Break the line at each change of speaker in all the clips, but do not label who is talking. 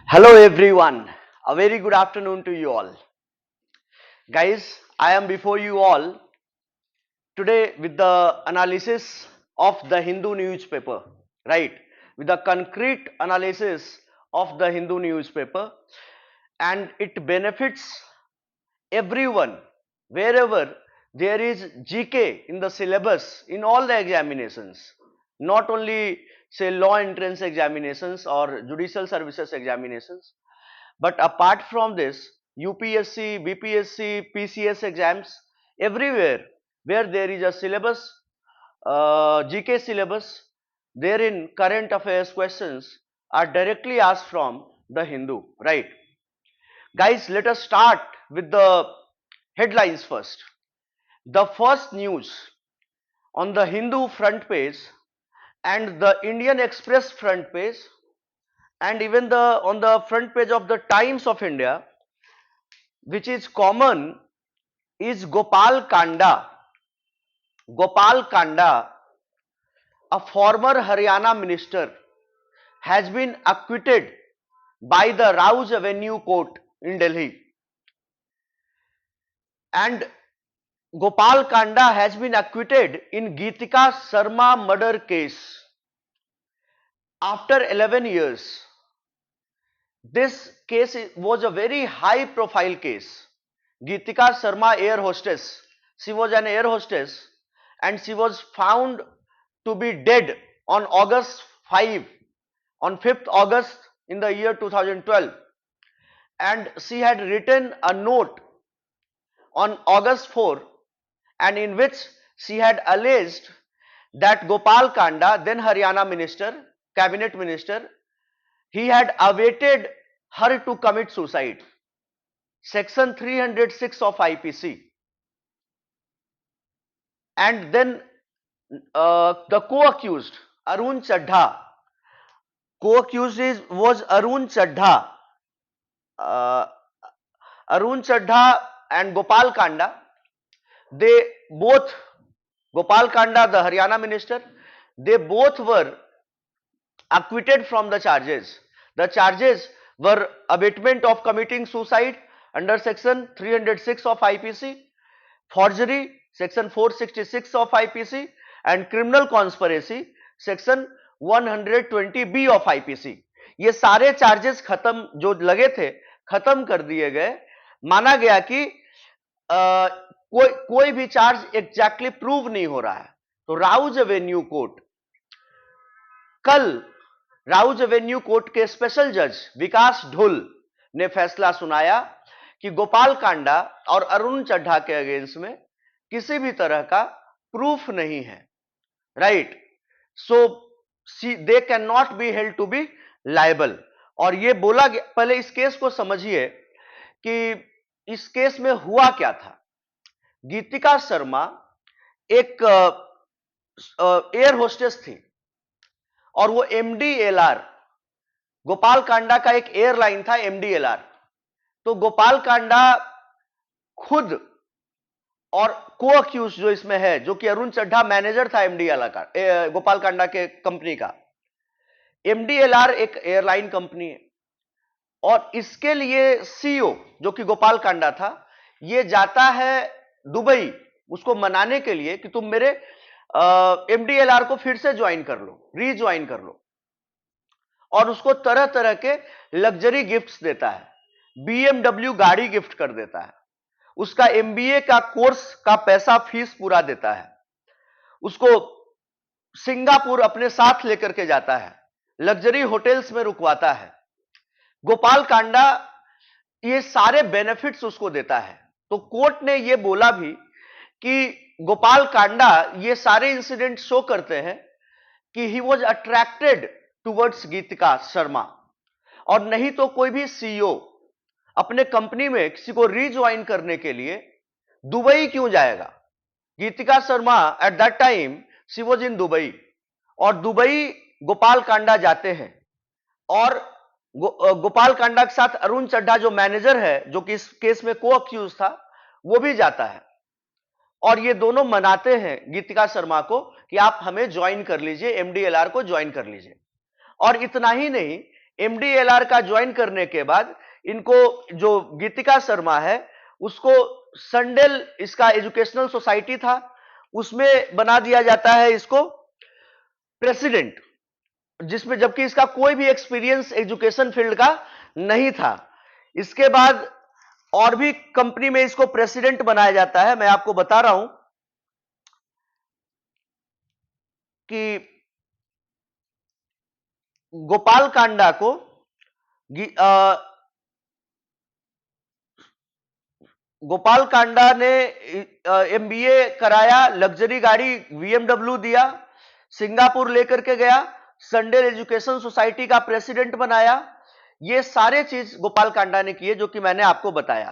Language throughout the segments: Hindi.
Hello everyone, a very good afternoon to you all. Guys, I am before you all today with the analysis of the Hindu newspaper, right? With the concrete analysis of the Hindu newspaper, and it benefits everyone wherever there is GK in the syllabus in all the examinations, not only say law entrance examinations or judicial services examinations. But apart from this, UPSC, BPSC, PCS exams, everywhere where there is a syllabus, GK syllabus, therein current affairs questions are directly asked from the Hindu, right? Guys, let us start with the headlines first. The first news on the Hindu front page and the Indian Express front page and even the on the front page of the Times of India, which is common, is Gopal Kanda. Gopal Kanda, a former Haryana minister, has been acquitted by the Rouse Avenue Court in Delhi. And Gopal Kanda has been acquitted in Geetika Sharma murder case after 11 years. This case was a very high profile case. Geetika Sharma, air hostess, she was an air hostess and she was found to be dead on August 5, on 5th August in the year 2012, and she had written a note on August 4, and in which she had alleged that Gopal Kanda, then Haryana minister, cabinet minister, he had awaited her to commit suicide. Section 306 of IPC. And then the co-accused Arun Chadha, co-accused was Arun Chadha. Uh, Arun Chadha and Gopal Kanda, they both, Gopal Kanda, the Haryana minister, they both were acquitted from the charges. The charges were abatement of committing suicide under section 306 of IPC, forgery section 466 of IPC, and criminal conspiracy section 120B of IPC. ये सारे चार्जेस खत्म जो लगे थे खत्म कर दिए गए. माना गया कि कोई भी चार्ज एग्जैक्टली प्रूव नहीं हो रहा है. तो राउज एवेन्यू कोर्ट कल राउज एवेन्यू कोर्ट के स्पेशल जज विकास ढुल ने फैसला सुनाया कि गोपाल कांडा और अरुण चड्ढा के अगेंस्ट में किसी भी तरह का प्रूफ नहीं है, right. So they can not be held to be liable. और ये बोला गया, पहले इस केस को समझिए कि इस केस में हुआ क्या था. गीतिका शर्मा एक एयर होस्टेस थी और वो MDLR, गोपाल कांडा का एक एयरलाइन था MDLR. तो गोपाल कांडा खुद और को अक्यूज जो इसमें है, जो कि अरुण चड्ढा मैनेजर था MDLR का, गोपाल कांडा के कंपनी का. MDLR एक एयरलाइन कंपनी है और इसके लिए CEO जो कि गोपाल कांडा था, ये जाता है दुबई उसको मनाने के लिए कि तुम मेरे MDLR को फिर से ज्वाइन कर लो, रीज्वाइन कर लो, और उसको तरह तरह के लग्जरी गिफ्ट्स देता है. BMW गाड़ी गिफ्ट कर देता है, उसका MBA का कोर्स का पैसा फीस पूरा देता है, उसको सिंगापुर अपने साथ लेकर के जाता है, लग्जरी होटल्स में रुकवाता है. गोपाल कांडा ये सारे बेनिफिट्स उसको देता है. तो कोर्ट ने ये बोला भी कि गोपाल कांडा ये सारे इंसिडेंट शो करते हैं कि ही वॉज अट्रैक्टेड टुवर्ड्स गीतिका शर्मा. और नहीं तो कोई भी CEO अपने कंपनी में किसी को रीज्वाइन करने के लिए दुबई क्यों जाएगा. Geetika Sharma at that time she was in Dubai, और दुबई गोपाल कांडा जाते हैं और गोपाल कांडा के साथ अरुण चड्ढा जो मैनेजर है, जो कि इस केस में को अक्यूज था, वो भी जाता है और ये दोनों मनाते हैं गीतिका शर्मा को कि आप हमें ज्वाइन कर लीजिए, MDLR को ज्वाइन कर लीजिए. और इतना ही नहीं, MDLR का ज्वाइन करने के बाद इनको जो गीतिका शर्मा है उसको संडेल इसका एजुकेशनल सोसाइटी था उसमें बना दिया जाता है इसको प्रेसिडेंट, जिसमें जबकि इसका कोई भी एक्सपीरियंस एजुकेशन फील्ड का नहीं था। इसके बाद और भी कंपनी में इसको प्रेसिडेंट बनाया जाता है। मैं आपको बता रहा हूं कि गोपाल कांडा को गोपाल कांडा ने MBA कराया, लग्जरी गाड़ी VMW दिया, सिंगापुर लेकर के गया, संडेल एजुकेशन सोसाइटी का प्रेसिडेंट बनाया। ये सारे चीज गोपाल कांडा ने किए जो कि मैंने आपको बताया।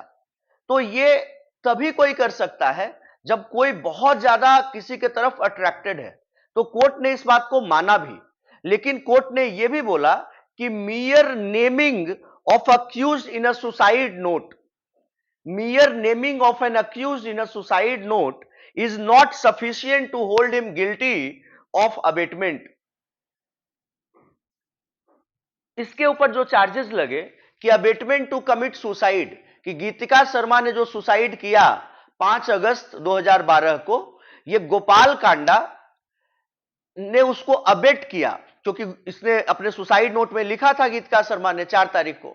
तो ये तभी कोई कर सकता है जब कोई बहुत ज्यादा किसी के तरफ अट्रैक्टेड है। तो कोर्ट ने इस बात को माना भी, लेकिन कोर्ट ने यह भी बोला कि mere naming of accused in a suicide note, mere naming of an accused in a suicide note is not sufficient to hold him guilty of abatement। इसके ऊपर जो चार्जेस लगे कि अबेटमेंट टू कमिट सुसाइड, कि गीतिका शर्मा ने जो सुसाइड किया 5 अगस्त 2012 को, ये गोपाल कांडा ने उसको अबेट किया, क्योंकि इसने अपने सुसाइड नोट में लिखा था गीतिका शर्मा ने 4 तारीख को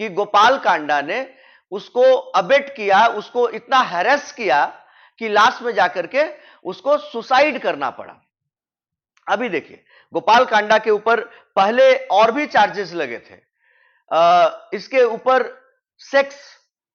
कि गोपाल कांडा ने उसको अबेट किया, उसको इतना हैरेस किया कि लास्ट में जाकर के उसको सुसाइड करना पड़ा। अभी देखिए गोपाल कांडा के ऊपर पहले और भी चार्जेस लगे थे। इसके ऊपर सेक्स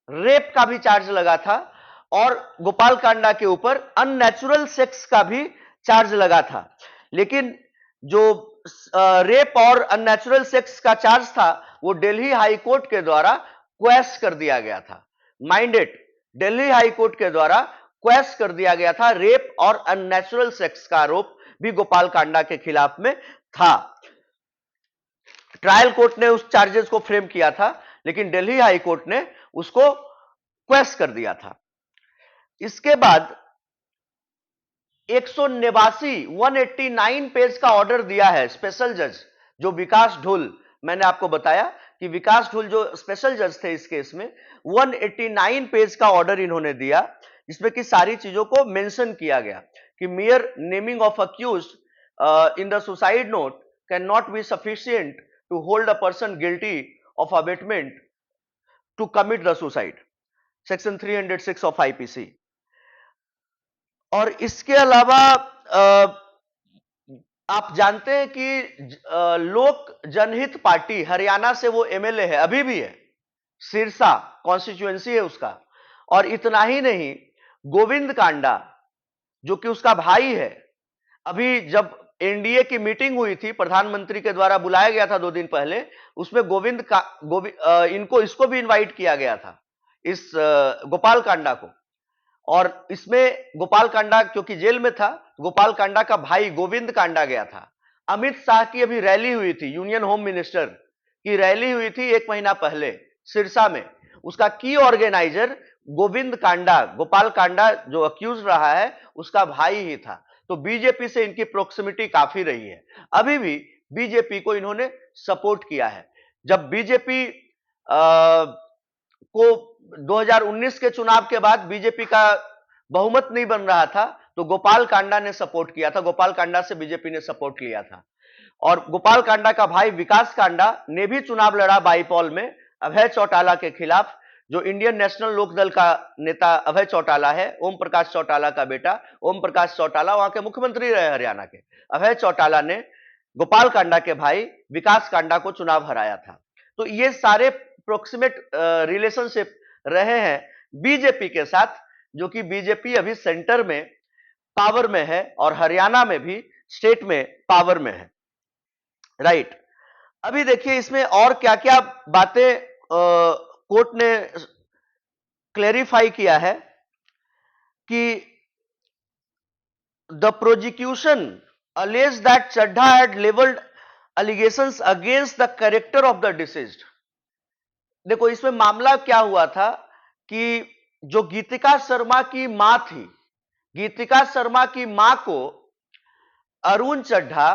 रेप का भी चार्ज लगा था और गोपाल कांडा के ऊपर अननेचुरल सेक्स का भी चार्ज लगा था। लेकिन जो रेप और अननेचुरल सेक्स का चार्ज था वो दिल्ली हाई कोर्ट के द्वारा क्वेश कर दिया गया था। माइंडेड, दिल्ली हाई कोर्ट के द्वारा क्वेश कर दिया गया था। रेप और अननेचुरल सेक्स का आरोप भी गोपाल कांडा के खिलाफ में था। ट्रायल कोर्ट ने उस चार्जेस को फ्रेम किया था, लेकिन दिल्ली हाई कोर्ट ने उसको क्वेश कर दिया था। इसके बाद 189 पेज का ऑर्डर दिया है स्पेशल जज, जो विकास ढोल, मैंने आपको बताया कि विकास ढोल जो स्पेशल जज थे इस केस में, 189 पेज का ऑर्डर इन्होंने दिया, जिसमें कि सारी चीजों को मेंशन किया गया कि mere naming of accused in the suicide note can not be sufficient to hold a person guilty of abetment to commit the suicide, section 306 of IPC। और इसके अलावा आप जानते हैं कि लोक जनहित पार्टी हरियाणा से वो MLA है, अभी भी है, सिरसा कॉन्स्टिट्यूएंसी है उसका। और इतना ही नहीं, गोविंद कांडा जो कि उसका भाई है, अभी जब NDA की मीटिंग हुई थी, प्रधानमंत्री के द्वारा बुलाया गया था 2 दिन पहले, उसमें इसको भी इनवाइट किया गया था, इस गोपाल कांडा को। और इसमें गोपाल कांडा क्योंकि जेल में था, गोपाल कांडा का भाई गोविंद कांडा गया था। अमित शाह की अभी रैली हुई थी, यूनियन होम मिनिस्टर की रैली हुई थी 1 महीना पहले सिरसा में, उसका की ऑर्गेनाइजर गोविंद कांडा, गोपाल कांडा जो अक्यूज रहा है उसका भाई ही था। तो बीजेपी से इनकी प्रोक्सिमिटी काफी रही है, अभी भी बीजेपी को इन्होंने सपोर्ट किया है। जब बीजेपी को 2019 के चुनाव के बाद बीजेपी का बहुमत नहीं बन रहा था, तो गोपाल कांडा ने सपोर्ट किया था, गोपाल कांडा से बीजेपी ने सपोर्ट लिया था। और गोपाल कांडा का भाई विकास कांडा ने भी चुनाव लड़ा बाईपॉल में अभय चौटाला के खिलाफ। जो इंडियन नेशनल लोकदल का नेता अभय चौटाला है, ओम प्रकाश चौटाला का बेटा ओम प्रकाश चौटाला वहां के मुख्यमंत्री रहे हरियाणा के, अभय चौटाला ने गोपाल कांडा के भाई विकास कांडा को चुनाव हराया था। तो ये सारे प्रोक्सिमेट रिलेशनशिप रहे हैं बीजेपी के साथ, जो कि बीजेपी अभी सेंटर में पावर में है और हरियाणा में भी स्टेट में पावर में है। राइट, अभी देखिए इसमें और क्या क्या बातें कोर्ट ने क्लेरिफाई किया है कि the prosecution alleged that Chadha had leveled allegations against the character of the deceased। देखो इसमें मामला क्या हुआ था कि जो गीतिका शर्मा की मां थी, गीतिका शर्मा की मां को अरुण चड्ढा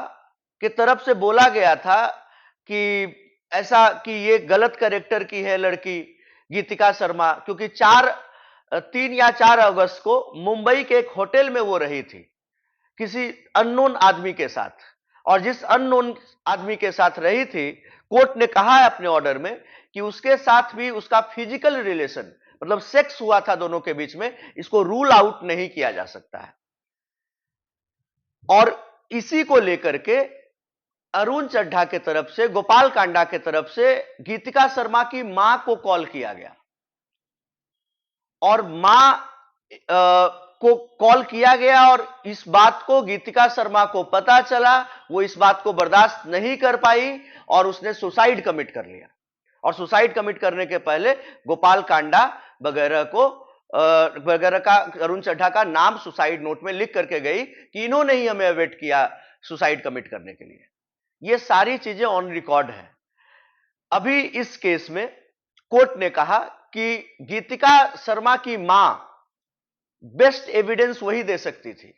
की तरफ से बोला गया था कि ऐसा कि ये गलत कैरेक्टर की है लड़की गीतिका शर्मा, क्योंकि 3 या 4 अगस्त को मुंबई के एक होटल में वो रही थी किसी अननोन आदमी के साथ, और जिस अननोन आदमी के साथ रही थी, कोर्ट ने कहा है अपने ऑर्डर में कि उसके साथ भी उसका फिजिकल रिलेशन मतलब सेक्स हुआ था दोनों के बीच में, इसको रूल आउट नहीं किया जा सकता है। और इसी को लेकर के अरुण चड्ढा के तरफ से, गोपाल कांडा के तरफ से गीतिका शर्मा की मां को कॉल किया गया और मां को कॉल किया गया, और इस बात को गीतिका शर्मा को पता चला, वो इस बात को बर्दाश्त नहीं कर पाई और उसने सुसाइड कमिट कर लिया। और सुसाइड कमिट करने के पहले गोपाल कांडा वगैरह का अरुण चड्ढा का नाम सुसाइड नोट में लिख करके गई कि इन्होंने ही हमें अवेट किया सुसाइड कमिट करने के लिए। ये सारी चीजें ऑन रिकॉर्ड है। अभी इस केस में कोर्ट ने कहा कि गीतिका शर्मा की मां बेस्ट एविडेंस वही दे सकती थी,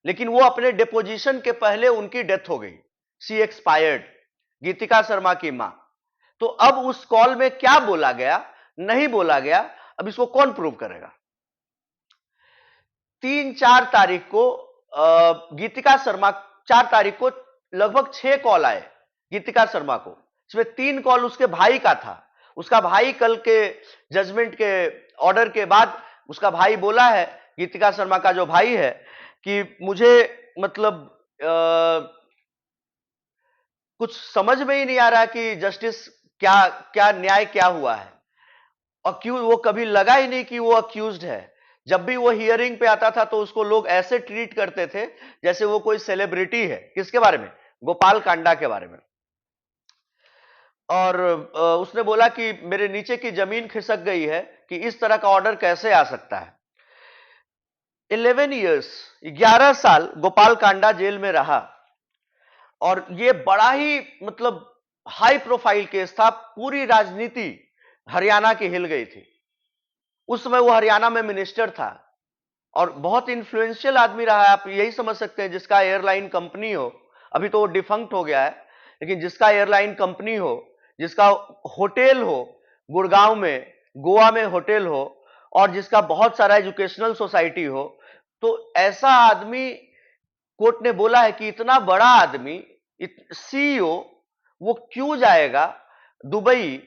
लेकिन वो अपने डिपोजिशन के पहले उनकी डेथ हो गई, शी एक्सपायर्ड, गीतिका शर्मा की मां। तो अब उस कॉल में क्या बोला गया, नहीं बोला गया, अब इसको कौन प्रूव करेगा? 3-4 तारीख को गीतिका शर्मा, 4 तारीख को लगभग 6 कॉल आए गीतिका शर्मा को, इसमें 3 कॉल उसके भाई का था। उसका भाई कल के जजमेंट के ऑर्डर के बाद उसका भाई बोला है, गीतिका शर्मा का जो भाई है, कि मुझे मतलब कुछ समझ में ही नहीं आ रहा कि जस्टिस क्या क्या न्याय क्या हुआ है। अक्यूज, वो कभी लगा ही नहीं कि वो अक्यूज्ड है। जब भी वो हियरिंग पे आता था तो उसको लोग ऐसे ट्रीट करते थे जैसे वो कोई सेलिब्रिटी है। किसके बारे में? गोपाल कांडा के बारे में। और उसने बोला कि मेरे नीचे की जमीन खिसक गई है कि इस तरह का ऑर्डर कैसे आ सकता है। 11 ईयर्स, 11 साल गोपाल कांडा जेल में रहा, और ये बड़ा ही मतलब हाई प्रोफाइल केस था। पूरी राजनीति हरियाणा की हिल गई थी। उस समय वो हरियाणा में मिनिस्टर था और बहुत इन्फ्लुएंशियल आदमी रहा है। आप यही समझ सकते हैं, जिसका एयरलाइन कंपनी हो, अभी तो वो डिफंक्ट हो गया है, लेकिन जिसका एयरलाइन कंपनी हो, जिसका होटल हो गुड़गांव में, गोवा में होटल हो, और जिसका बहुत सारा एजुकेशनल सोसाइटी हो, तो ऐसा आदमी, कोर्ट ने बोला है कि इतना बड़ा आदमी, सीईओ, वो क्यों जाएगा दुबई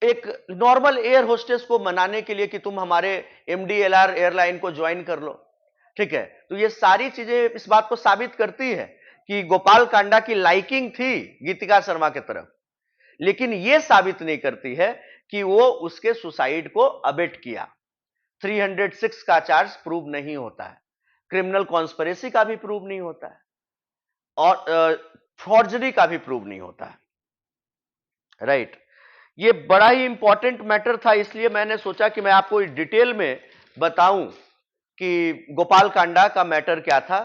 एक नॉर्मल एयर होस्टेस को मनाने के लिए कि तुम हमारे एमडीएलआर एयरलाइन को ज्वाइन कर लो। ठीक है, तो ये सारी चीजें इस बात को साबित करती है कि गोपाल कांडा की लाइकिंग थी गीतिका शर्मा की तरफ, लेकिन ये साबित नहीं करती है कि वो उसके सुसाइड को अबेट किया। 306 का चार्ज प्रूव नहीं होता है, क्रिमिनल कॉन्स्पिरेसी का भी प्रूव नहीं होता है, और फॉर्जरी का भी प्रूव नहीं होता है। राइट, ये बड़ा ही इंपॉर्टेंट मैटर था, इसलिए मैंने सोचा कि मैं आपको डिटेल में बताऊं कि गोपाल कांडा का मैटर क्या था,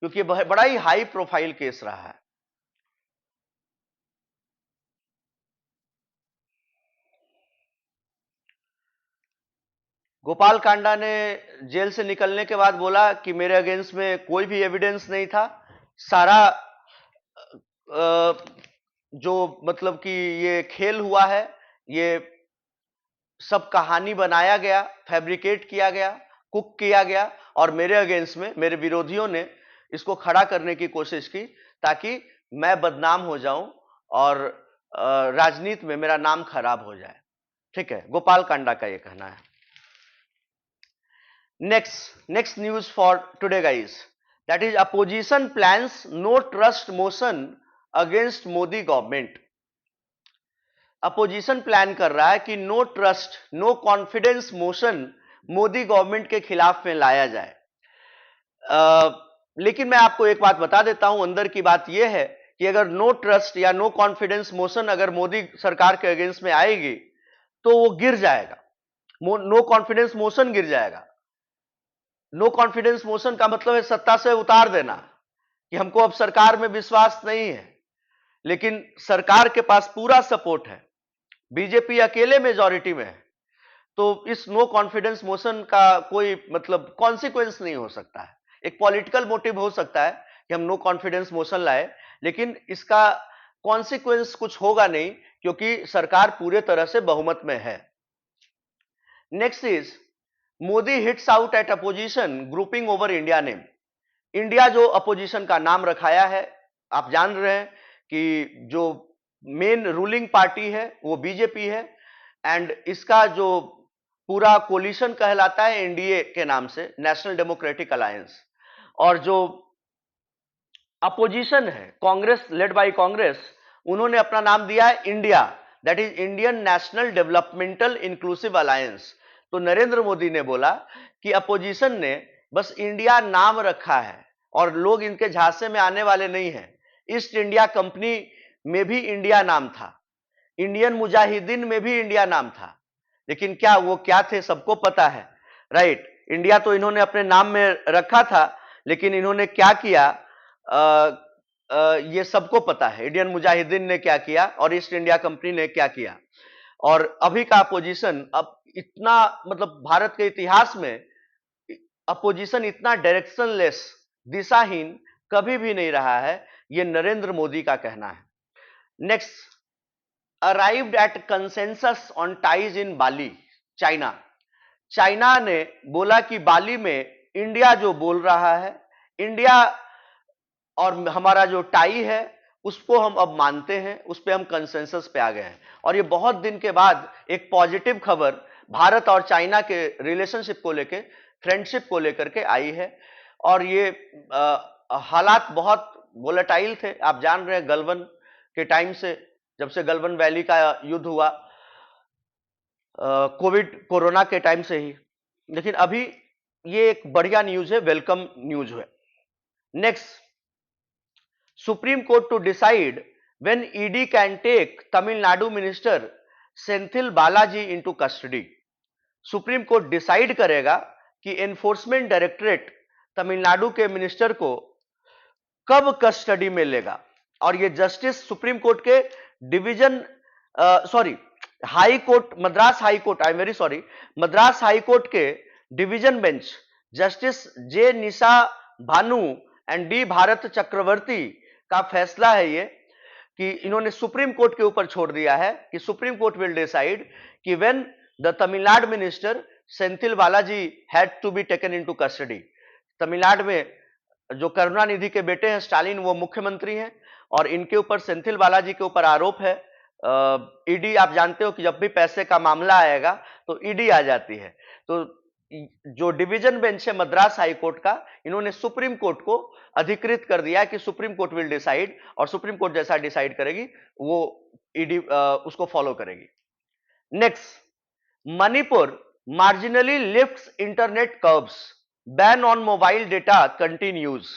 क्योंकि बड़ा ही हाई प्रोफाइल केस रहा है। गोपाल कांडा ने जेल से निकलने के बाद बोला कि मेरे अगेंस्ट में कोई भी एविडेंस नहीं था, सारा जो मतलब कि ये खेल हुआ है, ये सब कहानी बनाया गया, फैब्रिकेट किया गया, कुक किया गया, और मेरे अगेंस्ट में मेरे विरोधियों ने इसको खड़ा करने की कोशिश की ताकि मैं बदनाम हो जाऊं और राजनीति में मेरा नाम खराब हो जाए। ठीक है, गोपाल कांडा का ये कहना है। Next news for today guys, that is opposition plans no trust motion against Modi government. Opposition plan कर रहा है कि no trust no confidence motion Modi government के खिलाफ में लाया जाए। लेकिन मैं आपको एक बात बता देता हूं, अंदर की बात यह है कि अगर नो ट्रस्ट या नो कॉन्फिडेंस मोशन अगर मोदी सरकार के अगेंस्ट में आएगी तो वो गिर जाएगा, नो कॉन्फिडेंस मोशन गिर जाएगा। नो कॉन्फिडेंस मोशन का मतलब है सत्ता से उतार देना, कि हमको अब सरकार में विश्वास नहीं है, लेकिन सरकार के पास पूरा सपोर्ट है, बीजेपी अकेले मेजॉरिटी में है, तो इस नो कॉन्फिडेंस मोशन का कोई मतलब कॉन्सिक्वेंस नहीं हो सकता है। एक पॉलिटिकल मोटिव हो सकता है कि हम नो कॉन्फिडेंस मोशन लाए, लेकिन इसका कॉन्सिक्वेंस कुछ होगा नहीं, क्योंकि सरकार पूरे तरह से बहुमत में है। Next is Modi hits out at opposition grouping over India name. India जो अपोजिशन का नाम रखाया है, आप जान रहे हैं कि जो मेन रूलिंग पार्टी है वो बीजेपी है, एंड इसका जो पूरा कोलिशन कहलाता है एनडीए के नाम से, नेशनल डेमोक्रेटिक अलायंस। और जो अपोजिशन है कांग्रेस, लेड बाय कांग्रेस, उन्होंने अपना नाम दिया है India, that is Indian national developmental inclusive alliance. तो नरेंद्र मोदी ने बोला कि अपोजिशन ने बस इंडिया नाम रखा है और लोग इनके झांसे में आने वाले नहीं हैं। ईस्ट इंडिया कंपनी में भी इंडिया नाम था, इंडियन मुजाहिदीन में भी इंडिया नाम था, लेकिन क्या वो क्या थे सबको पता है, राइट। इंडिया तो इन्होंने अपने नाम में रखा था, लेकिन इन्होंने क्या किया ये सबको पता है, इंडियन मुजाहिदीन ने क्या किया और ईस्ट इंडिया कंपनी ने क्या किया। और अभी का अपोजिशन अब इतना, मतलब भारत के इतिहास में अपोजिशन इतना डायरेक्शनलेस, दिशाहीन कभी भी नहीं रहा है, ये नरेंद्र मोदी का कहना है। Next, arrived at consensus on ties in Bali, China. China ने बोला कि बाली में इंडिया जो बोल रहा है, इंडिया और हमारा जो टाई है उसको हम अब मानते हैं, उस पर हम कंसेंसस पे आ गए हैं। और ये बहुत दिन के बाद एक पॉजिटिव खबर भारत और चाइना के रिलेशनशिप को लेकर, फ्रेंडशिप को लेकर के आई है। और ये हालात बहुत वोलेटाइल थे, आप जान रहे हैं गलवान के टाइम से, जब से गलवान वैली का युद्ध हुआ, कोरोना के टाइम से ही। लेकिन अभी ये एक बढ़िया न्यूज है, वेलकम न्यूज है। Next, Supreme Court to decide when ED can take Tamil Nadu Minister Senthil Balaji into custody. Supreme court decide करेगा कि एनफोर्समेंट डायरेक्टरेट तमिलनाडु के मिनिस्टर को कब कस्टडी में लेगा। और ये जस्टिस सुप्रीम कोर्ट के division high court, Madras high court, I am very sorry, Madras high court के division bench justice J Nisha Bhanu and D Bharatha Chakravarthy का फैसला है ये, कि इन्होंने सुप्रीम कोर्ट के ऊपर छोड़ दिया है कि सुप्रीम कोर्ट विल डिसाइड कि when the Tamil Nadu minister Senthil Balaji had to be taken into custody. Tamil Nadu में जो करुणानिधि के बेटे हैं स्टालिन, वो मुख्यमंत्री हैं और इनके ऊपर, सेंथिल बालाजी के ऊपर आरोप है। ईडी, आप जानते हो कि जब भी पैसे का मामला आएगा तो ईडी आ जाती है। तो जो डिवीजन बेंच है मद्रास हाई कोर्ट का, इन्होंने सुप्रीम कोर्ट को अधिकृत कर दिया कि सुप्रीम कोर्ट विल डिसाइड, और सुप्रीम कोर्ट जैसा डिसाइड करेगी वो ईडी उसको फॉलो करेगी। Next, Manipur marginally lifts internet curbs, ban on mobile data continues.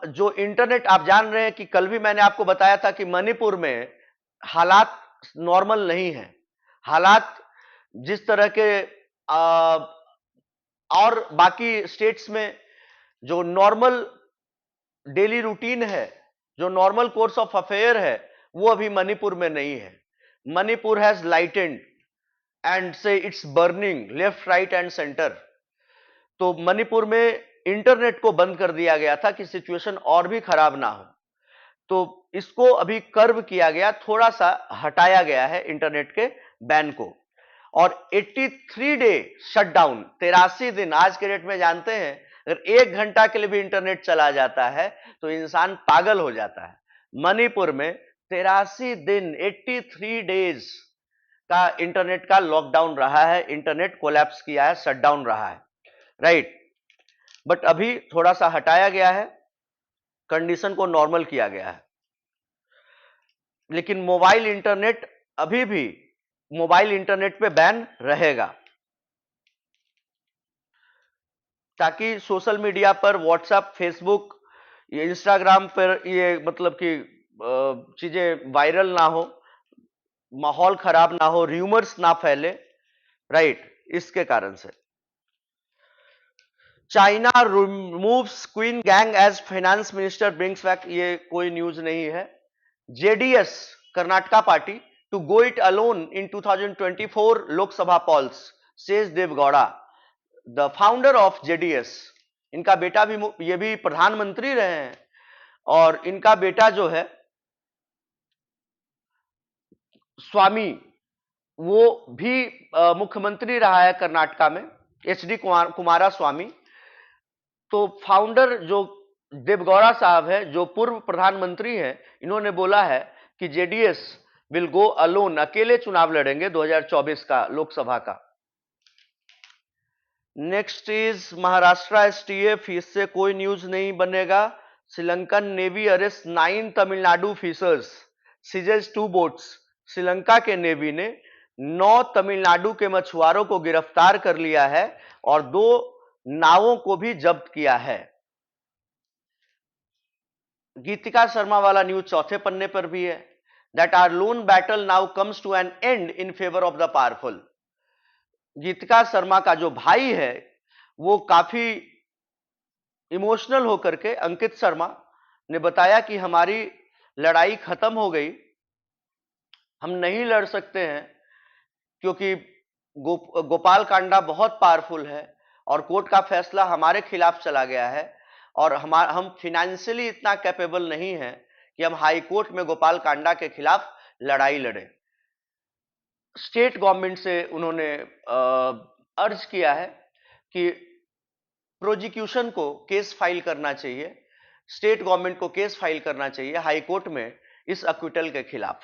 जो इंटरनेट, आप जान रहे हैं कि कल भी मैंने आपको बताया था कि मणिपुर में हालात नॉर्मल नहीं है। हालात जिस तरह के और बाकी स्टेट्स में जो नॉर्मल डेली रूटीन है, जो नॉर्मल कोर्स ऑफ अफेयर है, वो अभी मणिपुर में नहीं है। मणिपुर हैज लाइटेंड एंड से it's burning left, right and centre. तो मणिपुर में इंटरनेट को बंद कर दिया गया था कि सिचुएशन और भी खराब ना हो, तो इसको अभी कर्व किया गया, थोड़ा सा हटाया गया है इंटरनेट के बैन को। और 83 डे शटडाउन, 83 दिन, आज के डेट में जानते हैं अगर 1 घंटा के लिए भी इंटरनेट चला जाता है तो इंसान पागल हो जाता है। मणिपुर में 83 दिन, 83 डेज का इंटरनेट का लॉकडाउन रहा है, इंटरनेट कोलैप्स किया है, शटडाउन रहा है, राइट। बट अभी थोड़ा सा हटाया गया है, कंडीशन को नॉर्मल किया गया है। लेकिन मोबाइल इंटरनेट, अभी भी मोबाइल इंटरनेट पे बैन रहेगा, ताकि सोशल मीडिया पर, व्हाट्सएप, फेसबुक, ये इंस्टाग्राम पर ये मतलब कि चीजें वायरल ना हो, माहौल खराब ना हो, र्यूमर्स ना फैले, राइट, इसके कारण से। China removes queen gang as finance minister brings back, ये कोई न्यूज नहीं है। JDS Karnataka party to go it alone in 2024 Lok Sabha polls, says Dev Gowda, the founder of JDS। इनका बेटा भी, ये भी प्रधानमंत्री रहे हैं, और इनका बेटा जो है स्वामी, वो भी मुख्यमंत्री रहा है कर्नाटका में, एचडी कुमारा स्वामी। तो फाउंडर जो देवगौड़ा साहब है, जो पूर्व प्रधानमंत्री हैं, इन्होंने बोला है कि जेडीएस विल गो अलोन, अकेले चुनाव लड़ेंगे 2024 का लोकसभा का। नेक्स्ट इज महाराष्ट्र एसटीएफ, इससे कोई न्यूज नहीं बनेगा। Sri Lankan navy arrest 9 Tamil Nadu fishers, seizes 2 boats. Sri Lanka के नेवी ने 9 तमिलनाडु के मछुआरों को गिरफ्तार कर लिया है और 2 नावों को भी जब्त किया है। गीतिका शर्मा वाला न्यूज चौथे पन्ने पर भी है, that her lone battle now comes to an end in favour of the powerful. Geetika Sharma का जो भाई है वो काफी इमोशनल होकर के, अंकित शर्मा ने बताया कि हमारी लड़ाई खत्म हो गई, हम नहीं लड़ सकते हैं क्योंकि गोपाल कांडा बहुत पावरफुल है और कोर्ट का फैसला हमारे खिलाफ चला गया है और हम फाइनेंशियली इतना कैपेबल नहीं है कि हम हाई कोर्ट में गोपाल कांडा के खिलाफ लड़ाई लड़ें। स्टेट गवर्नमेंट से उन्होंने अर्ज किया है कि प्रोसिक्यूशन को केस फाइल करना चाहिए, स्टेट गवर्नमेंट को केस फाइल करना चाहिए हाई कोर्ट में इस अक्विटल के खिलाफ।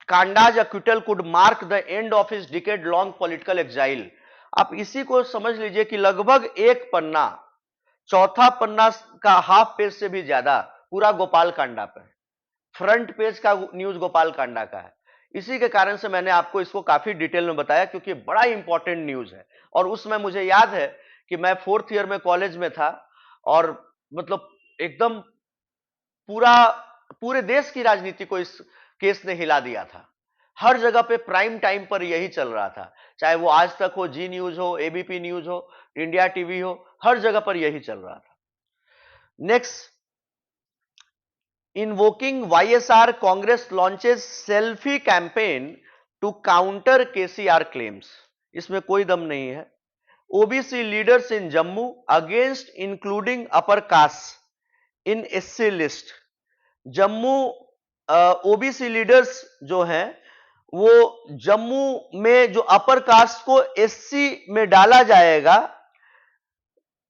Kanda's acquittal could mark the end of his decade long political exile. आप इसी को समझ लीजिए कि लगभग एक पन्ना, चौथा पन्ना का हाफ पेज से भी ज्यादा पूरा गोपाल कांडा पे, फ्रंट पेज का न्यूज गोपाल कांडा का है। इसी के कारण से मैंने आपको इसको काफी डिटेल में बताया क्योंकि बड़ा इंपॉर्टेंट न्यूज है। और उसमें मुझे याद है कि मैं 4th ईयर में कॉलेज में था और मतलब एकदम पूरे देश की राजनीति को इस केस ने हिला दिया था। हर जगह पे प्राइम टाइम पर यही चल रहा था, चाहे वो आज तक हो, जी न्यूज हो, एबीपी न्यूज हो, इंडिया टीवी हो, हर जगह पर यही चल रहा था। Next, invoking YSR, Congress launches selfie campaign to counter KCR claims. इसमें कोई दम नहीं है। OBC leaders in Jammu against including upper caste in SC list. Jammu OBC leaders जो हैं वो जम्मू में जो अपर कास्ट को एससी में डाला जाएगा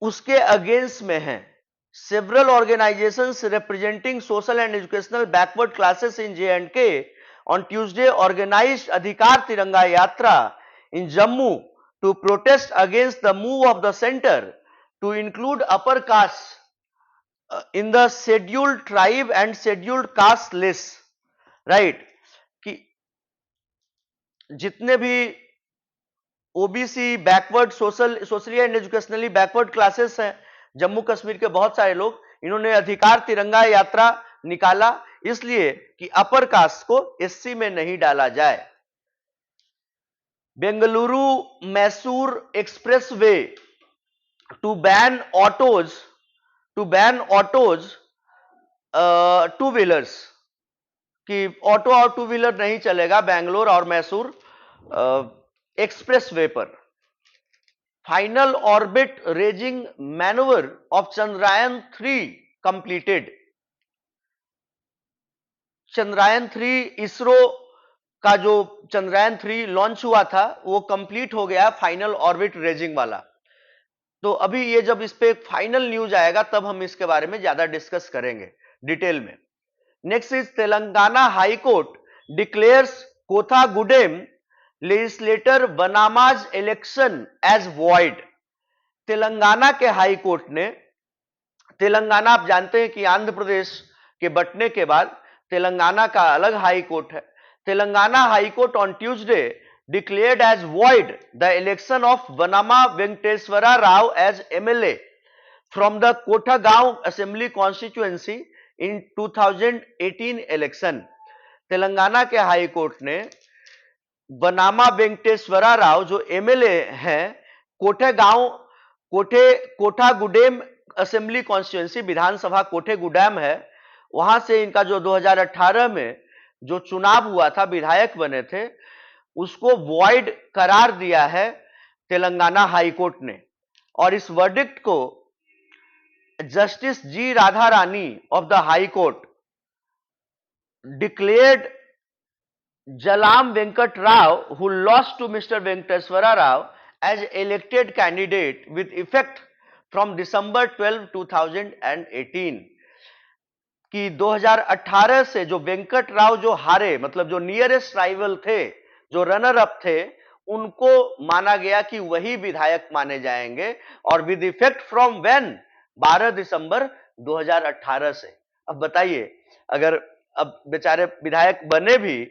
उसके अगेंस्ट में हैं। Several organizations representing social and educational backward classes in J&K on Tuesday organized Adhikar Tiranga Yatra in Jammu to protest against the move of the center to include upper caste in the scheduled tribe and scheduled caste list, right? कि जितने भी OBC backward socially and educationally backward classes हैं जम्मू कश्मीर के, बहुत सारे लोग, इन्होंने अधिकार तिरंगा यात्रा निकाला इसलिए कि अपर कास्ट को एससी में नहीं डाला जाए। Bengaluru Mysore expressway to ban autos two wheelers, कि ऑटो और टू व्हीलर नहीं चलेगा बेंगलोर और मैसूर एक्सप्रेस वे पर। Final orbit raising manoeuvre of Chandrayaan 3 completed. Chandrayaan 3 ISRO का जो चंद्रयान 3 लॉन्च हुआ था वो कंप्लीट हो गया, फाइनल ऑर्बिट रेजिंग वाला। तो अभी ये जब इस पे फाइनल न्यूज आएगा तब हम इसके बारे में ज्यादा डिस्कस करेंगे डिटेल में। Next is Telangana high court declares Kothagudem legislator Vanama's election as void. Telangana के हाई कोर्ट ने, तेलंगाना आप जानते हैं कि आंध्र प्रदेश के बंटने के बाद तेलंगाना का अलग हाई कोर्ट है। Telangana high court on Tuesday declared as void the election of Banama Venkateswara Rao as MLA from the Kothagaon Assembly constituency in 2018 election। Telangana के हाई कोर्ट ने बनामा वेंकटेश्वरा राव जो एमएलए हैं कोठागुडेम असेंबली कॉन्स्टिट्यूएंसी, विधानसभा कोठेगुडाम है, वहां से इनका जो 2018 में जो चुनाव हुआ था, विधायक बने थे, उसको वॉइड करार दिया है तेलंगाना हाई कोर्ट ने। और इस वर्डिक्ट को justice G Radha Rani of the high court declared Jalam Venkat Rao, who lost to Mr. Venkateswara Rao as elected candidate with effect from December 12, 2018. कि 2018 से जो वेंकट राव जो हारे, मतलब जो नियरेस्ट राइवल थे, जो रनर अप थे, उनको माना गया कि वही विधायक माने जाएंगे और विद इफेक्ट फ्रॉम व्हेन 12 दिसंबर 2018 से। अब बताइए, अगर अब बेचारे विधायक बने भी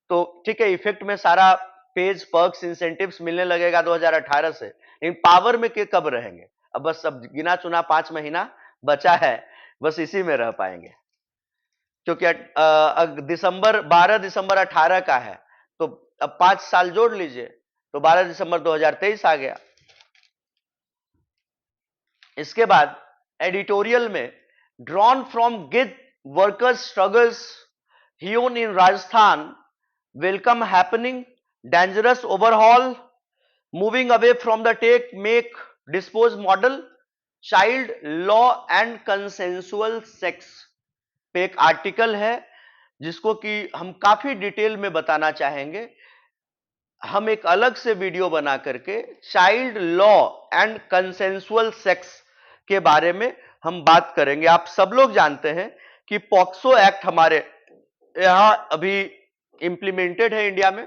तो ठीक है, इफेक्ट में सारा पेज पर्क्स इंसेंटिव्स मिलने लगेगा 2018 से, लेकिन पावर में कब रहेंगे? अब बस अब गिना चुना 5 महीना बचा है, बस इसी में रह पाएंगे, क्योंकि दिसंबर 12 दिसंबर 18 का है, तो अब 5 साल जोड़ लीजिए, तो 12 दिसंबर 2023 आ गया। इसके बाद एडिटोरियल में, ड्रॉन फ्रॉम गिद workers struggles hewn in Rajasthan, welcome happening, dangerous overhaul, moving away from the take make dispose model, child law and consensual sex पे एक आर्टिकल है जिसको कि हम काफी डिटेल में बताना चाहेंगे। हम एक अलग से वीडियो बना करके child law and consensual sex के बारे में हम बात करेंगे। आप सब लोग जानते हैं कि पॉक्सो एक्ट हमारे यहां अभी इंप्लीमेंटेड है इंडिया में।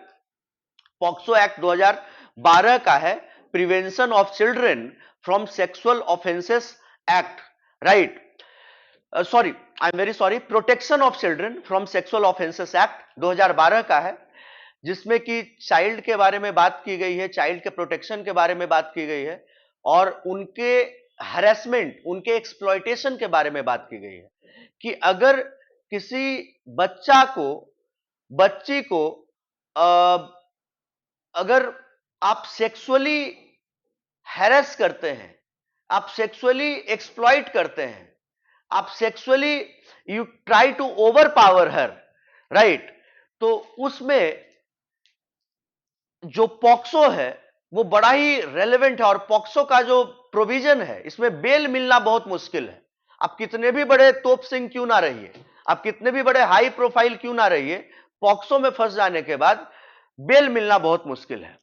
पॉक्सो एक्ट 2012 का है, prevention of children from sexual offences act, right, sorry, I am very sorry, protection of children from sexual offences act 2012 का है, जिसमें कि चाइल्ड के बारे में बात की गई है, चाइल्ड के प्रोटेक्शन के बारे में बात की गई है और उनके हरेसमेंट, उनके एक्सप्लॉयटेशन के बारे में बात की गई है कि अगर किसी बच्चा को, बच्ची को अगर आप सेक्सुअली हैरेस करते हैं, आप सेक्सुअली एक्सप्लॉइट करते हैं, आप sexually you try to over power her, right, तो उसमें जो पॉक्सो है वो बड़ा ही रेलेवेंट है और पॉक्सो का जो प्रोविजन है, इसमें बेल मिलना बहुत मुश्किल है। आप कितने भी बड़े तोप सिंह क्यों ना रहिए, आप कितने भी बड़े हाई प्रोफाइल क्यों ना रहिए, पॉक्सो में फंस जाने के बाद बेल मिलना बहुत मुश्किल है।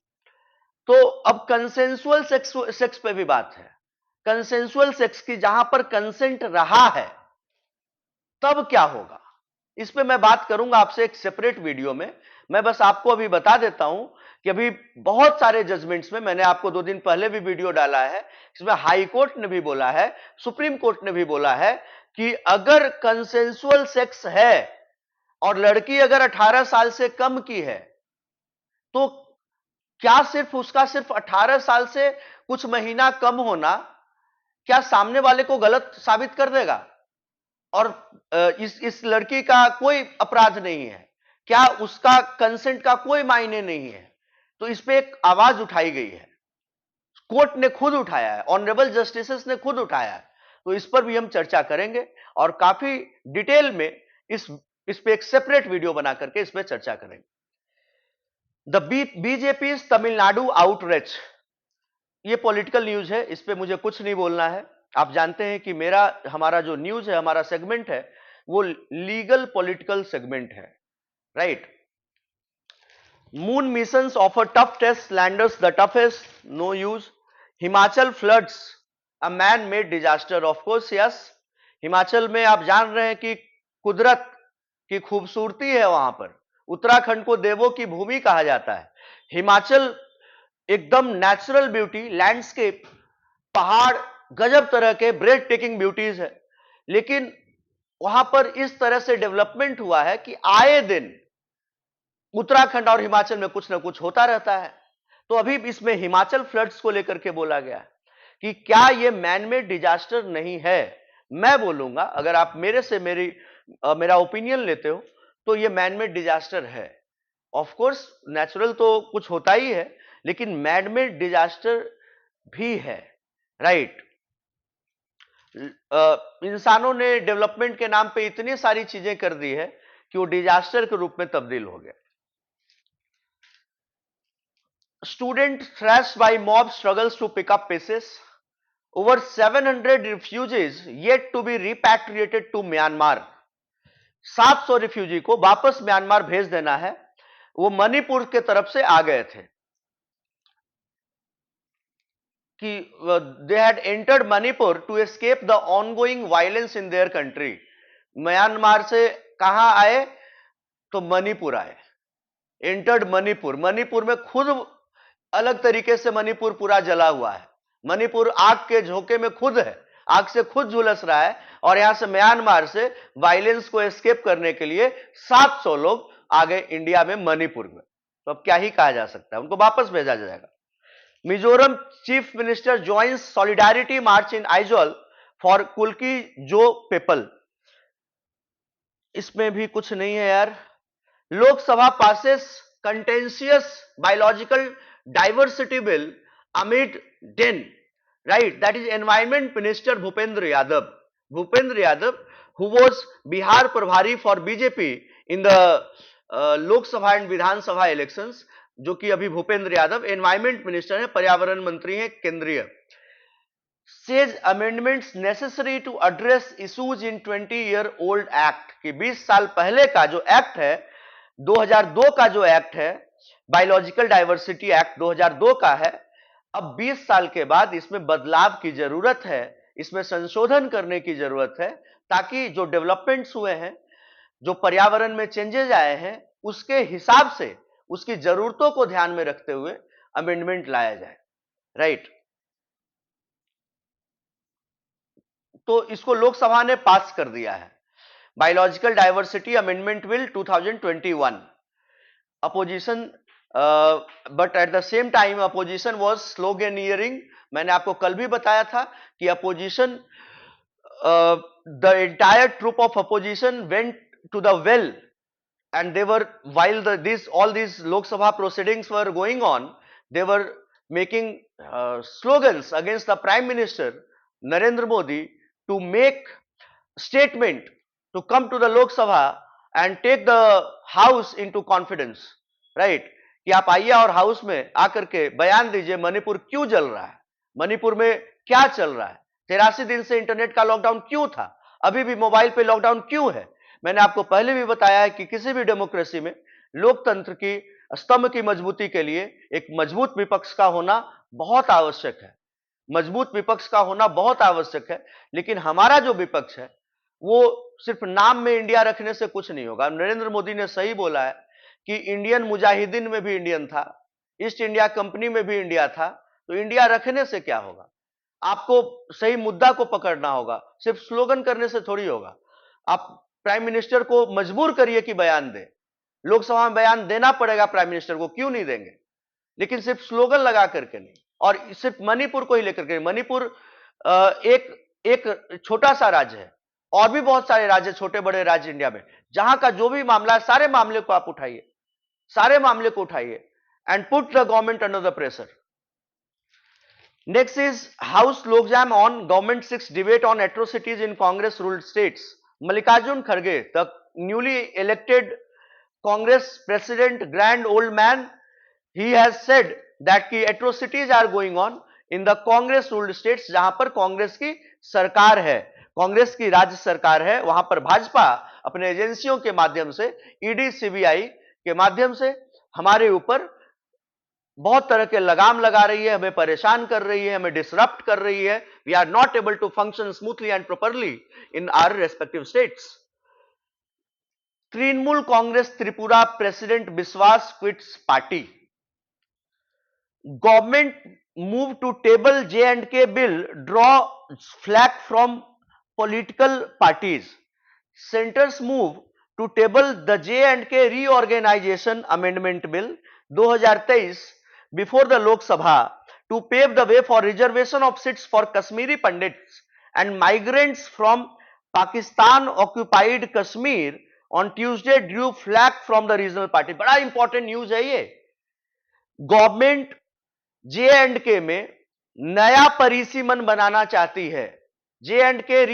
तो अब कंसेंसुअल सेक्स पे भी बात है। कंसेंसुअल सेक्स की जहां पर कंसेंट रहा है तब क्या होगा, इस पे मैं बात करूंगा आपसे एक सेपरेट वीडियो में। मैं बस आपको अभी बता देता हूं कि अभी बहुत सारे जजमेंट्स में, मैंने आपको 2 दिन पहले भी वीडियो डाला है, इसमें हाई कोर्ट ने भी बोला है, सुप्रीम कोर्ट ने भी बोला है कि अगर कंसेंसुअल सेक्स है और लड़की अगर 18 साल से कम की है तो क्या सिर्फ उसका सिर्फ 18 साल से कुछ महीना कम होना क्या सामने वाले को गलत साबित कर देगा और इस लड़की का कोई अपराध नहीं है, क्या उसका कंसेंट का कोई मायने नहीं है? तो इस पे एक आवाज उठाई गई है, कोर्ट ने खुद उठाया है, ऑनरेबल जस्टिसेस ने खुद उठाया है, तो इस पर भी हम चर्चा करेंगे और काफी डिटेल में इस पे एक सेपरेट वीडियो बना करके इस पे चर्चा करेंगे। द बीजेपी तमिलनाडु आउटरीच, ये पॉलिटिकल न्यूज है, इस पे मुझे कुछ नहीं बोलना है। आप जानते हैं कि हमारा जो न्यूज है, हमारा सेगमेंट है, वो लीगल पॉलिटिकल सेगमेंट है, right. Moon missions offer tough test, landers the toughest, no use. Himachal floods a man made disaster, of course yes. Himachal में आप जान रहे हैं कि कुदरत की खूबसूरती है, वहां पर उत्तराखंड को देवों की भूमि कहा जाता है। हिमाचल एकदम नेचुरल ब्यूटी, लैंडस्केप, पहाड़, गजब तरह के ब्रेथ टेकिंग ब्यूटीज है, लेकिन वहां पर इस तरह से डेवलपमेंट हुआ है कि आए दिन उत्तराखंड और हिमाचल में कुछ ना कुछ होता रहता है। तो अभी इसमें हिमाचल फ्लड्स को लेकर के बोला गया कि क्या यह मैनमेड डिजास्टर नहीं है। मैं बोलूंगा, अगर आप मेरे से मेरा ओपिनियन लेते हो तो यह मैनमेड डिजास्टर है। ऑफ कोर्स नेचुरल तो कुछ होता ही है, लेकिन मैनमेड डिजास्टर भी है, राइट। इंसानों ने डेवलपमेंट के नाम पे इतनी सारी चीजें कर दी है कि वो डिजास्टर के रूप में तब्दील हो गया। Student thrashed by mob struggles to pick up pieces. Over 700 refugees yet to be repatriated to Myanmar. 700 refugee को वापस म्यांमार भेज देना है। वो मणिपुर के तरफ से आ गए थे कि they had entered Manipur to escape the ongoing violence in their country. Myanmar से कहां आए? तो मणिपुर आए, एंटर्ड मणिपुर। मणिपुर में खुद अलग तरीके से मणिपुर पूरा जला हुआ है। मणिपुर आग के झोंके में खुद है, आग से खुद झुलस रहा है, और यहां से म्यांमार से वायलेंस को एस्केप करने के लिए 700 लोग आ गए इंडिया में, मणिपुर में। तो अब क्या ही कहा जा सकता है, उनको वापस भेजा जाएगा। Mizoram chief minister joins solidarity march in Aizawl for कुल्की जो पीपल। इसमें भी कुछ नहीं है यार। Lok Sabha passes contentious biological diversity bill amid din, right? That is Environment Minister Bhupendra Yadav. Bhupendra Yadav, who was Bihar Prabhari for BJP in the Lok Sabha and Vidhan Sabha elections, जो कि अभी भूपेंद्र यादव एनवायरमेंट मिनिस्टर है, पर्यावरण मंत्री है केंद्रीय, says amendments necessary to address issues in 20-year-old act कि 20 साल पहले का जो एक्ट है, 2002 का जो एक्ट है, बायोलॉजिकल डाइवर्सिटी एक्ट 2002 का है, अब 20 साल के बाद इसमें बदलाव की जरूरत है, इसमें संशोधन करने की जरूरत है, ताकि जो डेवलपमेंट्स हुए हैं, जो पर्यावरण में चेंजेस आए हैं, उसके हिसाब से, उसकी जरूरतों को ध्यान में रखते हुए अमेंडमेंट लाया जाए, राइट। तो इसको लोकसभा ने पास कर दिया है, biological diversity amendment bill 2021। Opposition, but at the same time opposition was sloganeering. मैंने आपको कल भी बताया था कि opposition, the entire troop of opposition went to the well, and they were, while all these Lok Sabha proceedings were going on, they were making slogans against the Prime Minister Narendra Modi to make statement to come to the Lok Sabha and take the house into confidence, right? कि आप आइए और हाउस में आकर के बयान दीजिए मणिपुर क्यों जल रहा है, मणिपुर में क्या चल रहा है, 83 दिन से इंटरनेट का लॉकडाउन क्यों था, अभी भी मोबाइल पे लॉकडाउन क्यों है। मैंने आपको पहले भी बताया है कि किसी भी डेमोक्रेसी में लोकतंत्र की स्तंभ की मजबूती के लिए एक मजबूत विपक्ष का होना बहुत आवश्यक है, मजबूत विपक्ष का होना बहुत आवश्यक है। लेकिन हमारा जो विपक्ष है वो सिर्फ नाम में इंडिया रखने से कुछ नहीं होगा। नरेंद्र मोदी ने सही बोला है कि इंडियन मुजाहिदीन में भी इंडियन था, ईस्ट इंडिया कंपनी में भी इंडिया था, तो इंडिया रखने से क्या होगा। आपको सही मुद्दा को पकड़ना होगा, सिर्फ स्लोगन करने से थोड़ी होगा। आप प्राइम मिनिस्टर को मजबूर करिए कि बयान दे, लोकसभा में बयान देना पड़ेगा प्राइम मिनिस्टर को, क्यों नहीं देंगे, लेकिन सिर्फ स्लोगन लगा करके नहीं, और सिर्फ मणिपुर को ही लेकर के। मणिपुर एक छोटा सा राज्य है, और भी बहुत सारे राज्य, छोटे बड़े राज्य इंडिया में, जहां का जो भी मामला है, सारे मामले को आप उठाइए, सारे मामले को उठाइए and put the government under the pressure. Next is house logjam on government 6 debate on atrocities in Congress ruled states. Mallikarjun Kharge, the newly elected Congress president, grand old man, he has said that की atrocities are going on in the Congress ruled states, जहां पर कांग्रेस की सरकार है, कांग्रेस की राज्य सरकार है, वहां पर भाजपा अपने एजेंसियों के माध्यम से, ईडी सीबीआई के माध्यम से हमारे ऊपर बहुत तरह के लगाम लगा रही है, हमें परेशान कर रही है, हमें डिसरप्ट कर रही है। We are not able to function smoothly and properly in our respective states. Trinamool Congress Tripura president Biswas quits party. Government move to table J&K bill, draw flag from political parties. Centre's move to table the J&K reorganisation amendment bill 2023 before the Lok Sabha to pave the way for reservation of seats for Kashmiri Pandits and migrants from Pakistan occupied Kashmir on Tuesday drew flag from the regional party। बड़ा इंपॉर्टेंट न्यूज है ये। गवर्नमेंट J&K में नया परिसीमन बनाना चाहती है। J&K